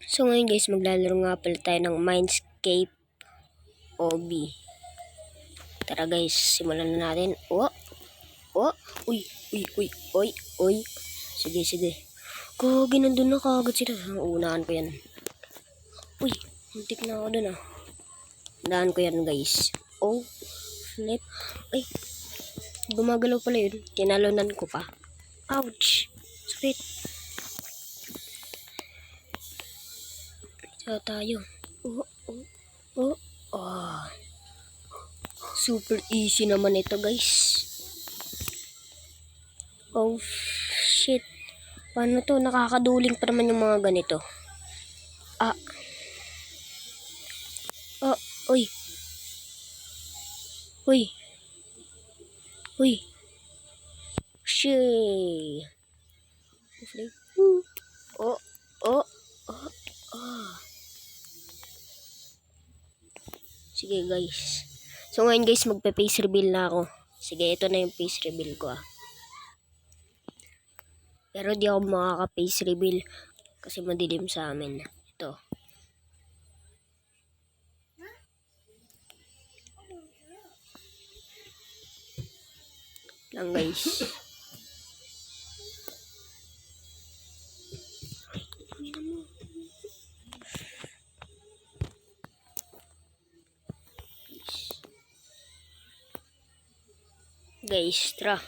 So ngayon guys, maglalaro nga pala tayo ng Mindscape OB. Tara guys, simulan na natin. Uy. Sige. Kagi, nandun na kagad sila. Unahan ko yan. Uy, muntik na ako dun ah. Unahan ko yan guys. Oh, flip. Ay, gumagalaw pala yun. Tinalunan ko pa. Ouch, sakit. Tayo. Super easy naman ito guys. Oh shit. Paano to? Nakakaduling pa naman yung mga ganito. Uy. Shit. Sige guys. So ngayon guys, magpe-face reveal na ako. Sige, ito na yung face reveal ko ah. Pero di ako makaka-face reveal kasi madilim sa amin. Ito. Lang guys. Guys, tara.